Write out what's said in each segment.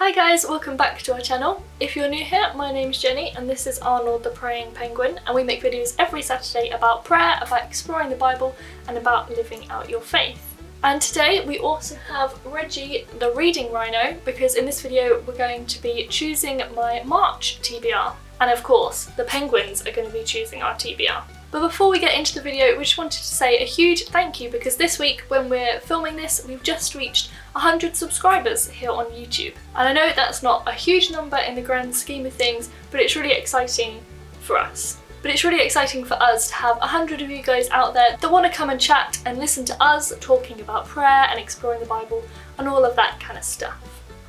Hi guys, welcome back to our channel. If you're new here, my name's Jenny and this is Arnold the Praying Penguin, and we make videos every Saturday about prayer, about exploring the Bible and about living out your faith. And today we also have Reggie the Reading Rhino, because in this video we're going to be choosing my March TBR. And of course, the penguins are going to be choosing our TBR. But before we get into the video, we just wanted to say a huge thank you, because this week when we're filming this, we've just reached 100 subscribers here on YouTube. And I know that's not a huge number in the grand scheme of things, but it's really exciting for us. But it's really exciting for us to have 100 of you guys out there that want to come and chat and listen to us talking about prayer and exploring the Bible and all of that kind of stuff.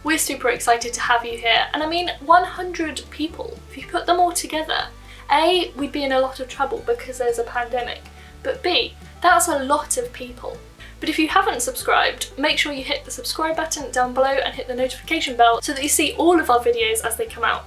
We're super excited to have you here, and I mean 100 people, if you put them all together, A, we'd be in a lot of trouble because there's a pandemic, but B, that's a lot of people. But if you haven't subscribed, make sure you hit the subscribe button down below and hit the notification bell so that you see all of our videos as they come out.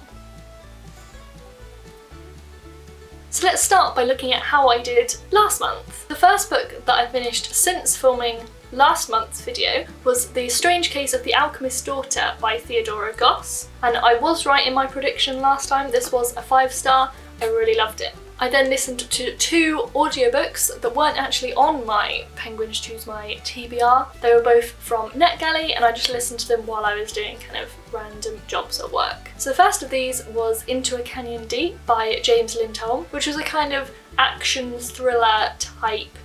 So let's start by looking at how I did last month. The first book that I finished since filming last month's video was The Strange Case of the Alchemist's Daughter by Theodora Goss, and I was right in my prediction last time. This was a 5-star. I really loved it. I then listened to 2 audiobooks that weren't actually on my Penguins Choose My TBR. They were both from NetGalley, and I just listened to them while I was doing kind of random jobs at work. So the first of these was Into a Canyon Deep by James Lindholm, which was a kind of action thriller type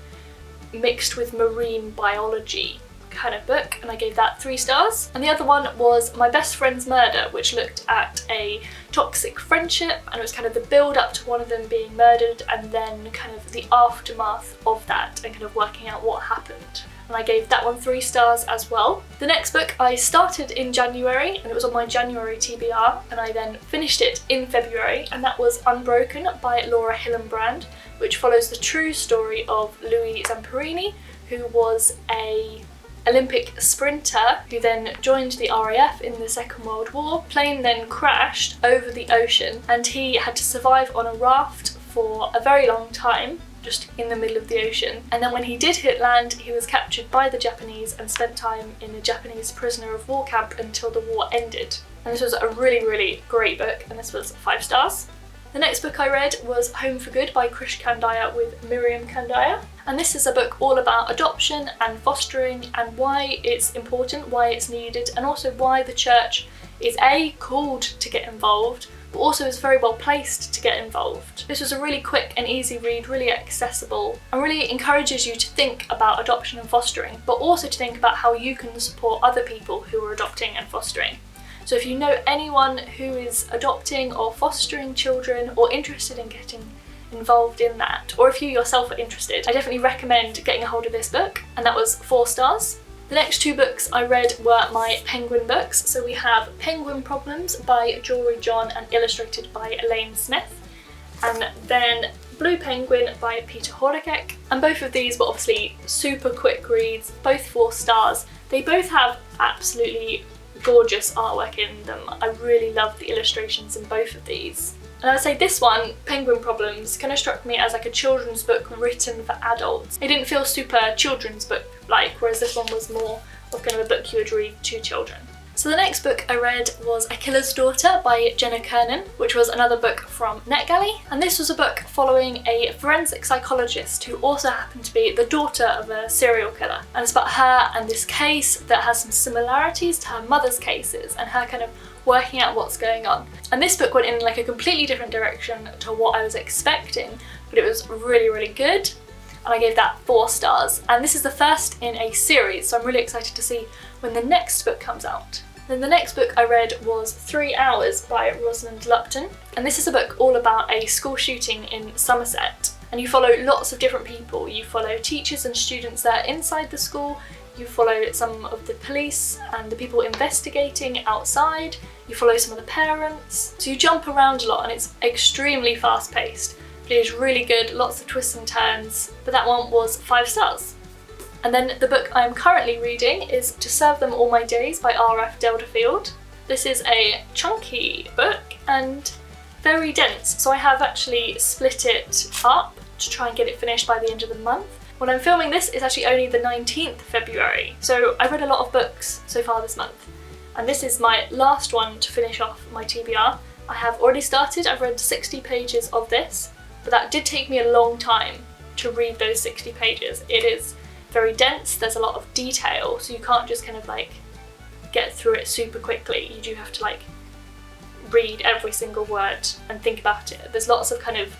mixed with marine biology kind of book, and I gave that 3 stars. And the other one was My Best Friend's Murder, which looked at a toxic friendship, and it was kind of the build up to one of them being murdered and then kind of the aftermath of that and kind of working out what happened. And I gave that one 3 stars as well. The next book I started in January, and it was on my January TBR, and I then finished it in February, and that was Unbroken by Laura Hillenbrand, which follows the true story of Louis Zamperini, who was a Olympic sprinter who then joined the RAF in the Second World War. Plane then crashed over the ocean and he had to survive on a raft for a very long time, just in the middle of the ocean. And then when he did hit land, he was captured by the Japanese and spent time in a Japanese prisoner of war camp until the war ended. And this was a really, really great book, and this was 5 stars. The next book I read was Home for Good by Krish Kandaya with Miriam Kandaya. And this is a book all about adoption and fostering and why it's important, why it's needed, and also why the church is A, called to get involved, but also is very well placed to get involved. This was a really quick and easy read, really accessible, and really encourages you to think about adoption and fostering, but also to think about how you can support other people who are adopting and fostering. So if you know anyone who is adopting or fostering children or interested in getting involved in that, or if you yourself are interested, I definitely recommend getting a hold of this book, and that was 4 stars. The next 2 books I read were my penguin books. So we have Penguin Problems by Jory John and illustrated by Elaine Smith, and then Blue Penguin by Peter Horakek. And both of these were obviously super quick reads, both 4 stars. They both have absolutely gorgeous artwork in them. I really love the illustrations in both of these. And I'd say this one, Penguin Problems, kind of struck me as like a children's book written for adults. It didn't feel super children's book-like, whereas this one was more of kind of a book you would read to children. So the next book I read was A Killer's Daughter by Jenna Kernan, which was another book from NetGalley. And this was a book following a forensic psychologist who also happened to be the daughter of a serial killer. And it's about her and this case that has some similarities to her mother's cases and her kind of working out what's going on. And this book went in like a completely different direction to what I was expecting, but it was really, really good. And I gave that 4 stars. And this is the first in a series, so I'm really excited to see when the next book comes out. Then the next book I read was 3 Hours by Rosalind Lupton, and this is a book all about a school shooting in Somerset. And you follow lots of different people. You follow teachers and students that are inside the school, you follow some of the police and the people investigating outside, you follow some of the parents. So you jump around a lot and it's extremely fast paced, but it is really good, lots of twists and turns, but that one was 5 stars. And then the book I'm currently reading is To Serve Them All My Days by R.F. Delderfield. This is a chunky book and very dense, so I have actually split it up to try and get it finished by the end of the month. When I'm filming this, it's actually only the 19th of February, so I've read a lot of books so far this month. and this is my last one to finish off my TBR. I have already started, I've read 60 pages of this, but that did take me a long time to read those 60 pages. It is very dense, there's a lot of detail, so you can't just kind of like get through it super quickly. You do have to like read every single word and think about it. There's lots of kind of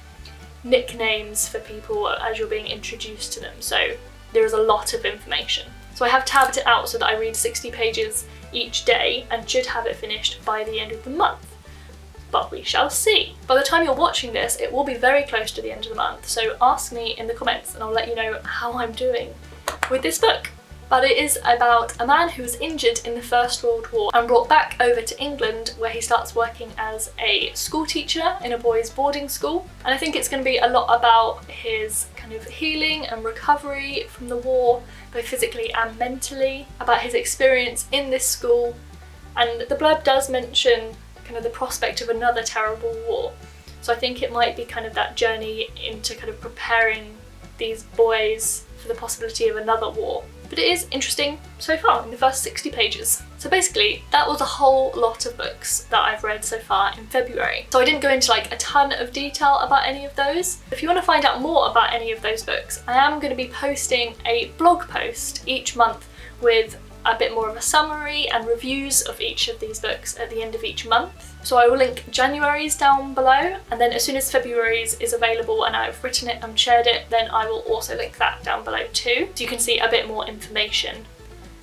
nicknames for people as you're being introduced to them, so there is a lot of information. So I have tabbed it out so that I read 60 pages each day and should have it finished by the end of the month. But we shall see. By the time you're watching this, it will be very close to the end of the month, so ask me in the comments and I'll let you know how I'm doing with this book. But it is about a man who was injured in the First World War and brought back over to England, where he starts working as a school teacher in a boys' boarding school. And I think it's going to be a lot about his kind of healing and recovery from the war, both physically and mentally, about his experience in this school. And the blurb does mention kind of the prospect of another terrible war. So I think it might be kind of that journey into kind of preparing these boys for the possibility of another war. But it is interesting so far in the first 60 pages. So basically, that was a whole lot of books that I've read so far in February. So I didn't go into like a ton of detail about any of those. If you want to find out more about any of those books, I am going to be posting a blog post each month with a bit more of a summary and reviews of each of these books at the end of each month. So I will link January's down below, and then as soon as February's is available and I've written it and shared it, then I will also link that down below too, so you can see a bit more information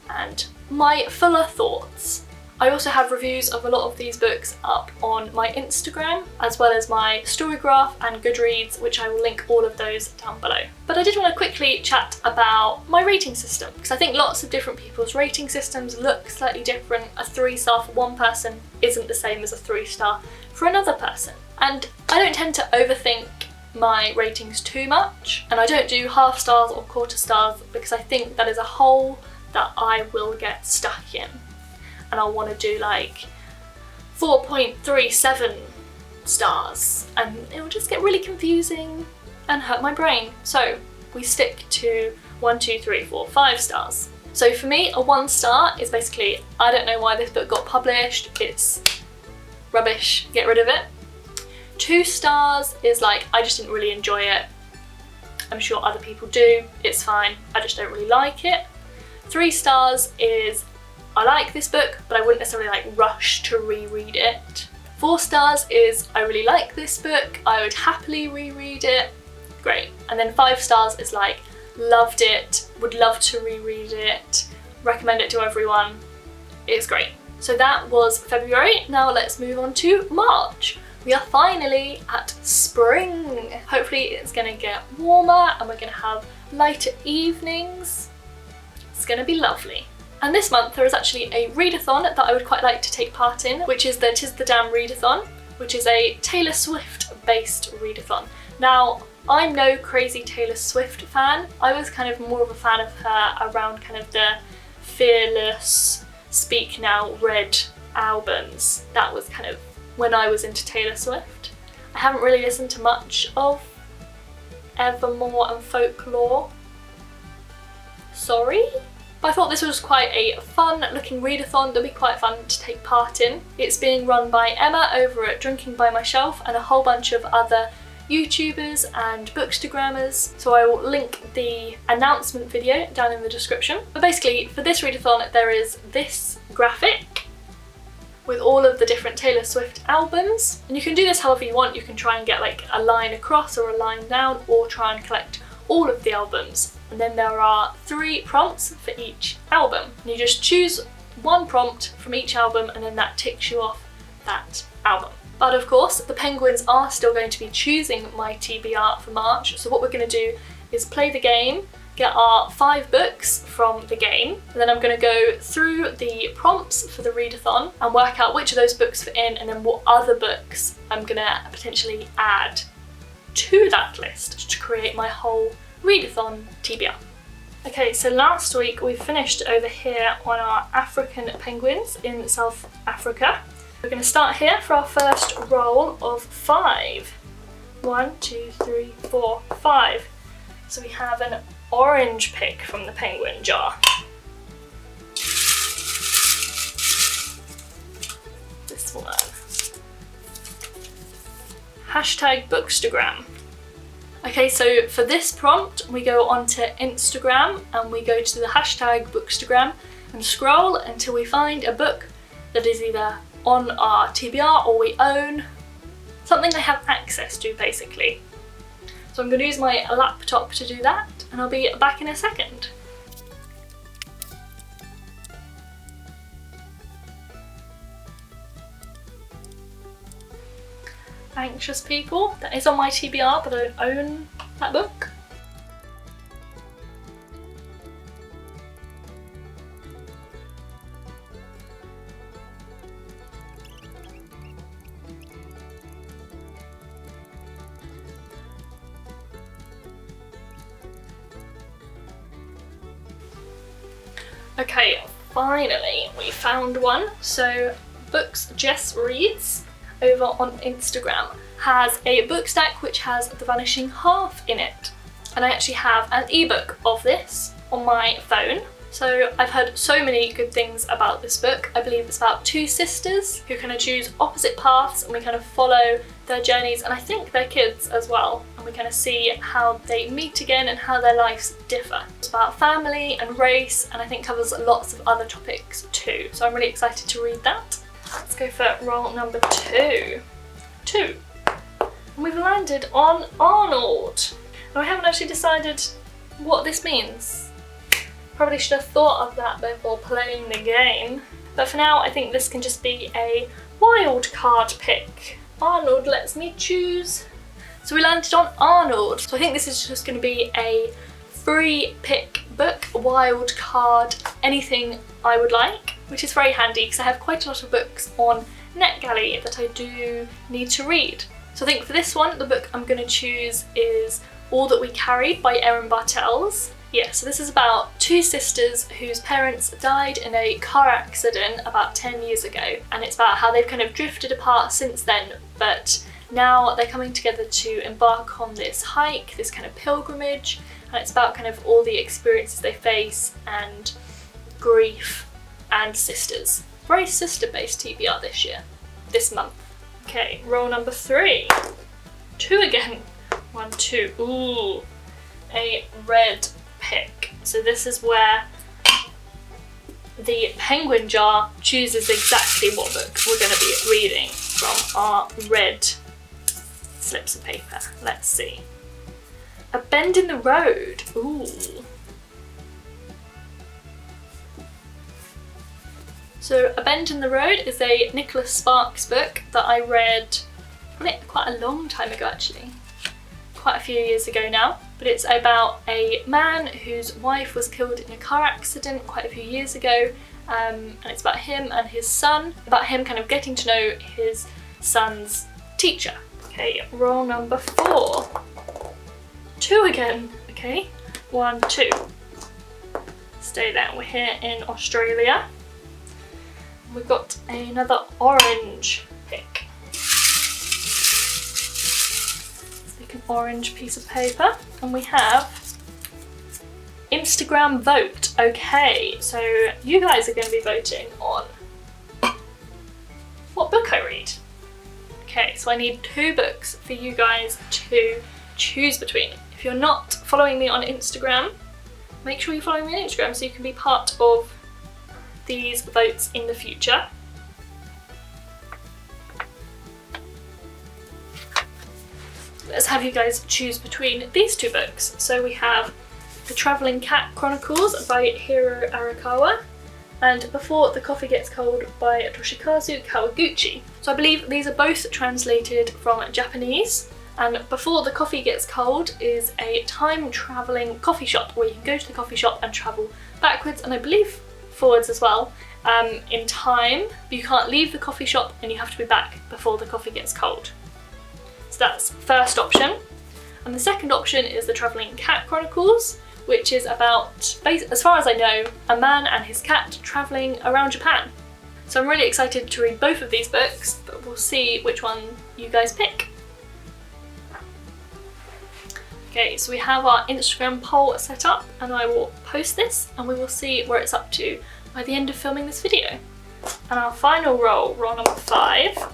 and my fuller thoughts. I also have reviews of a lot of these books up on my Instagram, as well as my Storygraph and Goodreads, which I will link all of those down below. But I did want to quickly chat about my rating system, because I think lots of different people's rating systems look slightly different. A 3-star for one person isn't the same as a 3-star for another person. And I don't tend to overthink my ratings too much, and I don't do half stars or quarter stars, because I think that is a hole that I will get stuck in. And I'll want to do like 4.37 stars, and it will just get really confusing and hurt my brain. So we stick to 1, 2, 3, 4, 5 stars. So for me, a 1 star is basically, I don't know why this book got published, it's rubbish, get rid of it. 2 stars is like, I just didn't really enjoy it. I'm sure other people do, it's fine, I just don't really like it. 3 stars is, I like this book, but I wouldn't necessarily like rush to reread it. 4 stars is, I really like this book, I would happily reread it, great. And then 5 stars is like, loved it, would love to reread it, recommend it to everyone, it's great. So that was February, now let's move on to March. We are finally at spring. Hopefully it's gonna get warmer and we're gonna have lighter evenings. It's gonna be lovely. And this month there is actually a readathon that I would quite like to take part in, which is the 'Tis the Damn Readathon, which is a Taylor Swift based readathon. Now, I'm no crazy Taylor Swift fan. I was kind of more of a fan of her around kind of the Fearless, Speak Now, Red albums. That was kind of when I was into Taylor Swift. I haven't really listened to much of Evermore and Folklore. Sorry? But I thought this was quite a fun looking readathon that'd be quite fun to take part in. It's being run by Emma over at Drinking by My Shelf and a whole bunch of other YouTubers and bookstagrammers, so I will link the announcement video down in the description. But basically for this readathon there is this graphic with all of the different Taylor Swift albums, and you can do this however you want. You can try and get like a line across or a line down, or try and collect all of the albums. And then there are 3 prompts for each album. And you just choose one prompt from each album and then that ticks you off that album. But of course, the Penguins are still going to be choosing my TBR for March. So what we're going to do is play the game, get our 5 books from the game, and then I'm going to go through the prompts for the readathon and work out which of those books fit in, and then what other books I'm going to potentially add to that list to create my whole Readathon TBR. Okay, so last week we finished over here on our African penguins in South Africa. We're going to start here for our first roll of 5. 1, 2, 3, 4, 5. So we have an orange pick from the penguin jar. #Bookstagram. Okay, so for this prompt, we go onto Instagram and we go to the #Bookstagram and scroll until we find a book that is either on our TBR or we own, something I have access to basically. So I'm going to use my laptop to do that and I'll be back in a second. Anxious people, that is on my TBR but I don't own that book. Okay, finally we found one. So Books Jess Reads over on Instagram has a book stack which has The Vanishing Half in it. And I actually have an ebook of this on my phone. So I've heard so many good things about this book. I believe it's about two sisters who kind of choose opposite paths and we kind of follow their journeys and I think their kids as well. And we kind of see how they meet again and how their lives differ. It's about family and race and I think covers lots of other topics too. So I'm really excited to read that. Let's go for roll number two. And we've landed on Arnold. Now I haven't actually decided what this means. Probably should have thought of that before playing the game. But for now I think this can just be a wild card pick. Arnold lets me choose. So we landed on Arnold. So I think this is just going to be a free pick book, wild card, anything I would like, which is very handy because I have quite a lot of books on NetGalley that I do need to read. So I think for this one, the book I'm going to choose is All That We Carried by Erin Bartels. Yeah, so this is about two sisters whose parents died in a car accident about 10 years ago, and it's about how they've kind of drifted apart since then, but now they're coming together to embark on this hike, this kind of pilgrimage, and it's about kind of all the experiences they face and grief and sisters. Very sister-based TBR this month. Okay, roll number 3. 2 again. 1, 2. Ooh, a red pick. So this is where the penguin jar chooses exactly what book we're going to be reading from our red slips of paper. Let's see. A Bend in the Road. Ooh. So A Bend in the Road is a Nicholas Sparks book that I read quite a long time ago actually. Quite a few years ago now. But it's about a man whose wife was killed in a car accident quite a few years ago, and it's about him and his son, about him kind of getting to know his son's teacher. Okay, roll number 4. 2 again, okay, 1, 2. Stay there, we're here in Australia. We've got another orange pick. An orange piece of paper, and we have Instagram vote. Okay, so you guys are going to be voting on what book I read. Okay, so I need 2 books for you guys to choose between. If you're not following me on Instagram, make sure you follow me on Instagram so you can be part of these votes in the future. Let's have you guys choose between these 2 books. So we have The Travelling Cat Chronicles by Hiro Arakawa and Before the Coffee Gets Cold by Toshikazu Kawaguchi. So I believe these are both translated from Japanese, and Before the Coffee Gets Cold is a time-travelling coffee shop where you can go to the coffee shop and travel backwards and I believe forwards as well in time, but you can't leave the coffee shop and you have to be back before the coffee gets cold. So that's first option. And the second option is The Travelling Cat Chronicles, which is about, as far as I know, a man and his cat travelling around Japan. So I'm really excited to read both of these books, but we'll see which one you guys pick. Okay, so we have our Instagram poll set up and I will post this and we will see where it's up to by the end of filming this video. And our final roll number 5.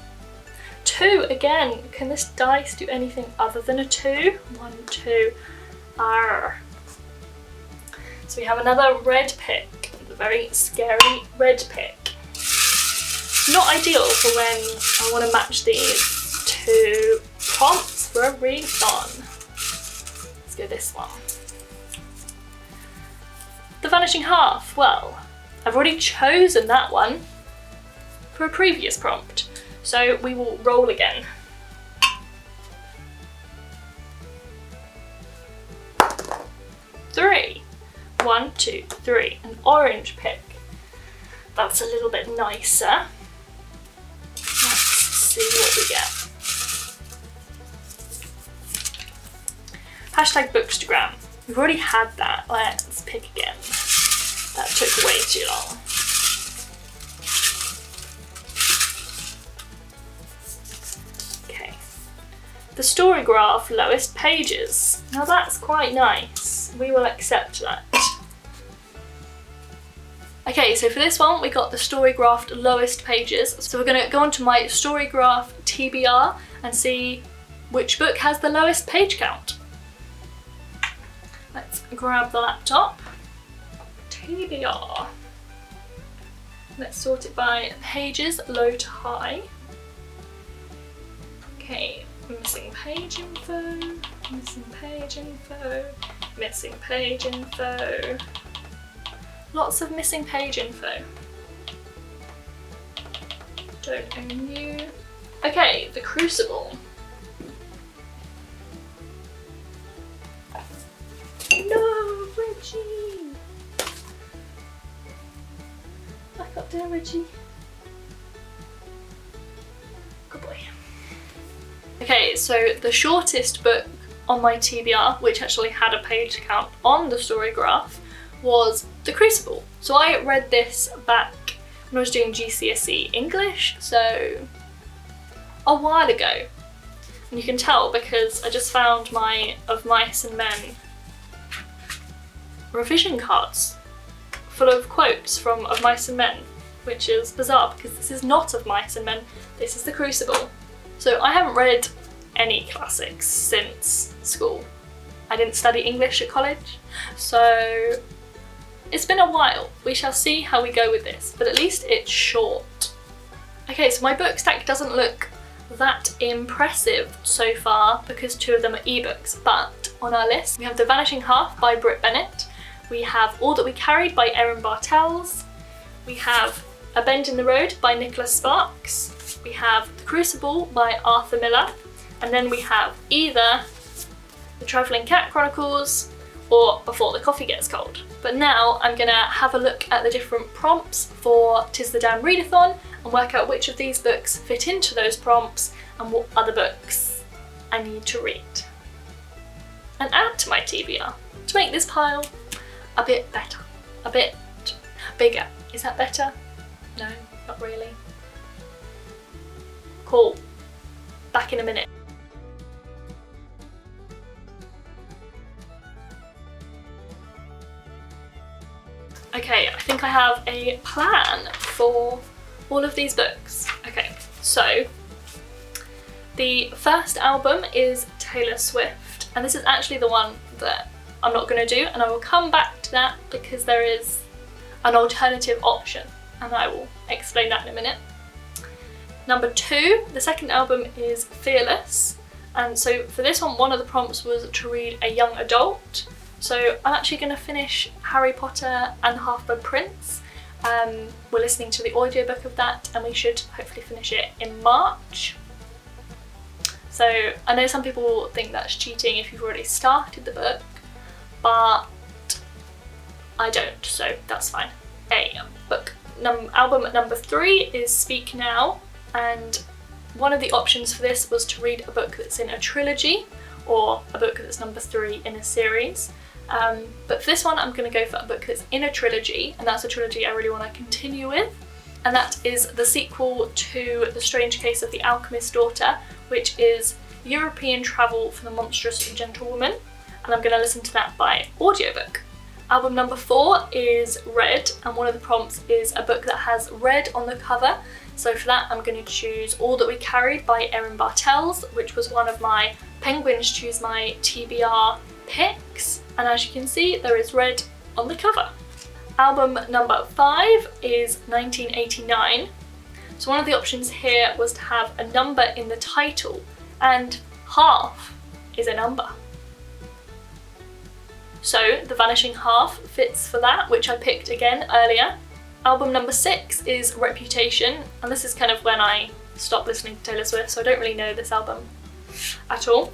2 again. Can this dice do anything other than a 2? 1, 2. Arr. So we have another red pick, a very scary red pick. Not ideal for when I want to match these 2 prompts for a readathon. Let's go this one. The Vanishing Half. Well, I've already chosen that one for a previous prompt, so we will roll again. Three. 1, 2, 3. An orange pick. That's a little bit nicer. Let's see what we get. Hashtag Bookstagram. We've already had that. Let's pick again. That took way too long. Okay. The story graph lowest pages. Now that's quite nice. We will accept that. Okay, so for this one we got the story graph lowest pages. So we're going to go onto my story graph TBR and see which book has the lowest page count. Let's grab the laptop. TBR. Let's sort it by pages, low to high. Okay, missing page info, missing page info, missing page info. Lots of missing page info. Don't own you. Okay, The Crucible. No, Reggie! Back up there, Reggie. Good boy. Okay, so the shortest book on my TBR, which actually had a page count on the story graph, was The Crucible. So I read this back when I was doing GCSE English, so a while ago. And you can tell because I just found my Of Mice and Men revision cards full of quotes from Of Mice and Men, which is bizarre because this is not Of Mice and Men, this is The Crucible. So I haven't read any classics since school. I didn't study English at college, so it's been a while. We shall see how we go with this, but at least it's short. Okay, so my book stack doesn't look that impressive so far because 2 of them are ebooks, but on our list we have The Vanishing Half by Britt Bennett, we have All That We Carried by Erin Bartels, we have A Bend in the Road by Nicholas Sparks, we have The Crucible by Arthur Miller, and then we have either The Trifling Cat Chronicles or Before the Coffee Gets Cold. But now I'm gonna have a look at the different prompts for Tis the Damn Readathon and work out which of these books fit into those prompts and what other books I need to read. And add to my TBR to make this pile a bit better, a bit bigger. Is that better? No, not really. Cool. Back in a minute. Okay, I think I have a plan for all of these books. Okay, so the first album is Taylor Swift, and this is actually the one that I'm not going to do, and I will come back to that because there is an alternative option, and I will explain that in a minute. Number 2, the second album is Fearless, and so for this one of the prompts was to read a young adult. So I'm actually going to finish Harry Potter and the Half-Blood Prince. We're listening to the audiobook of that and we should hopefully finish it in March. So I know some people think that's cheating if you've already started the book, but I don't, so that's fine. Album number 3 is Speak Now, and one of the options for this was to read a book that's in a trilogy or a book that's number 3 in a series. But for this one I'm going to go for a book that's in a trilogy, and that's a trilogy I really want to continue with, and that is the sequel to The Strange Case of the Alchemist's Daughter, which is European Travel for the Monstrous Gentlewoman, and I'm going to listen to that by audiobook. Album number 4 is Red, and one of the prompts is a book that has red on the cover. So for that I'm going to choose All That We Carried by Erin Bartels, which was one of my Penguins Choose My TBR picks, and as you can see there is red on the cover. Album number 5 is 1989. So one of the options here was to have a number in the title, and half is a number. So The Vanishing Half fits for that, which I picked again earlier. Album number 6 is Reputation, and this is kind of when I stopped listening to Taylor Swift, so I don't really know this album at all.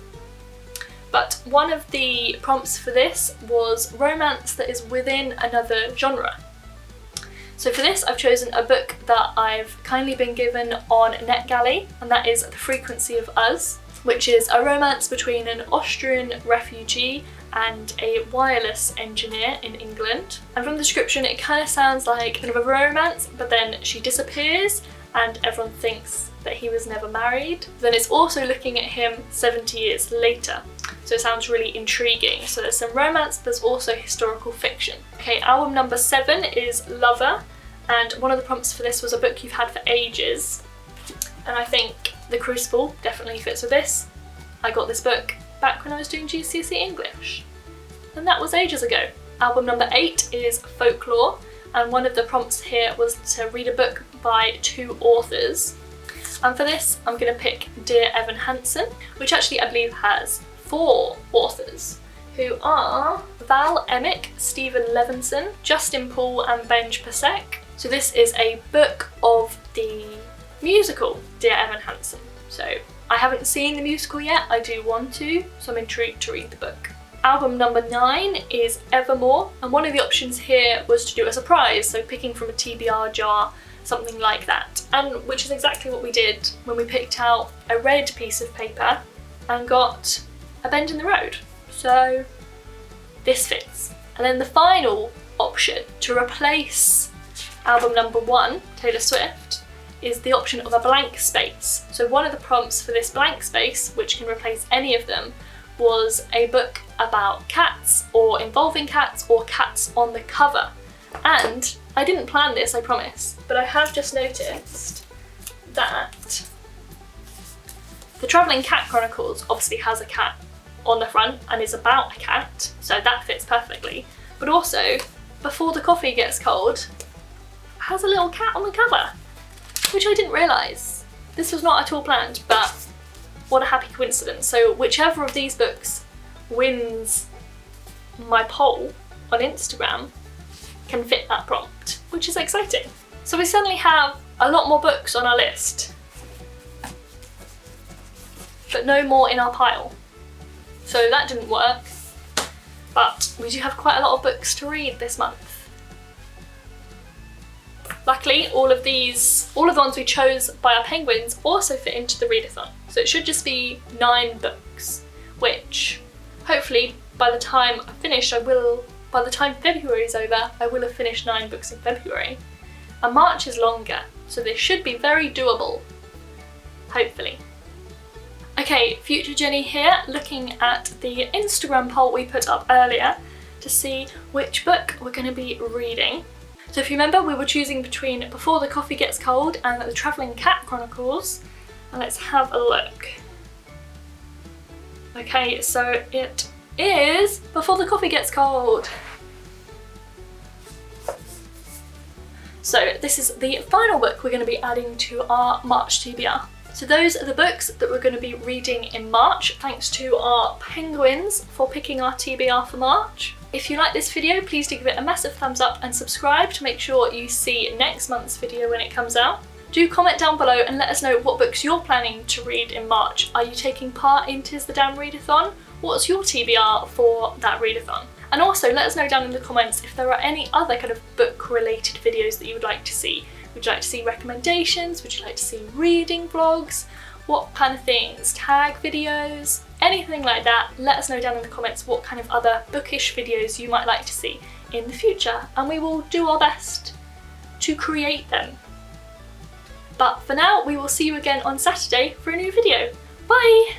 But one of the prompts for this was romance that is within another genre. So for this I've chosen a book that I've kindly been given on NetGalley, and that is The Frequency of Us, which is a romance between an Austrian refugee and a wireless engineer in England. And from the description it kind of sounds like kind of a romance, but then she disappears and everyone thinks that he was never married. Then it's also looking at him 70 years later. So it sounds really intriguing. So there's some romance, there's also historical fiction. Okay, album number 7 is Lover, and one of the prompts for this was a book you've had for ages. And I think The Crucible definitely fits with this. I got this book back when I was doing GCSE English, and that was ages ago. Album number 8 is Folklore, and one of the prompts here was to read a book by 2 authors. And for this I'm going to pick Dear Evan Hansen, which actually I believe has 4 authors, who are Val Emick, Stephen Levinson, Justin Paul and Benj Pasek. So this is a book of the musical Dear Evan Hansen. So I haven't seen the musical yet, I do want to, so I'm intrigued to read the book. Album number 9 is Evermore, and one of the options here was to do a surprise, so picking from a TBR jar, something like that, and which is exactly what we did when we picked out a red piece of paper and got A Bend in the Road. So this fits. And then the final option to replace album number 1, Taylor Swift, is the option of a blank space. So one of the prompts for this blank space, which can replace any of them, was a book about cats or involving cats or cats on the cover. And I didn't plan this, I promise, but I have just noticed that the Travelling Cat Chronicles obviously has a cat on the front and is about a cat, so that fits perfectly. But also, Before the Coffee Gets Cold has a little cat on the cover, which I didn't realise. This was not at all planned, but what a happy coincidence. So whichever of these books wins my poll on Instagram can fit that prompt, which is exciting. So we suddenly have a lot more books on our list, but no more in our pile. So that didn't work, but we do have quite a lot of books to read this month. Luckily, all of the ones we chose by our penguins also fit into the readathon. So it should just be 9 books, which hopefully by the time I finish, by the time February is over, I will have finished 9 books in February. And March is longer, so they should be very doable, hopefully. Okay, future Jenny here, looking at the Instagram poll we put up earlier to see which book we're going to be reading. So if you remember, we were choosing between Before the Coffee Gets Cold and The Travelling Cat Chronicles, and let's have a look. Okay, so it is Before the Coffee Gets Cold. So this is the final book we're going to be adding to our March TBR. So those are the books that we're going to be reading in March, thanks to our penguins for picking our TBR for March. If you like this video, please do give it a massive thumbs up and subscribe to make sure you see next month's video when it comes out. Do comment down below and let us know what books you're planning to read in March. Are you taking part in Tis the Damn Readathon? What's your TBR for that readathon? And also let us know down in the comments if there are any other kind of book related videos that you would like to see. Would you like to see recommendations? Would you like to see reading vlogs? What kind of things? Tag videos? Anything like that, let us know down in the comments what kind of other bookish videos you might like to see in the future, and we will do our best to create them. But for now, we will see you again on Saturday for a new video. Bye!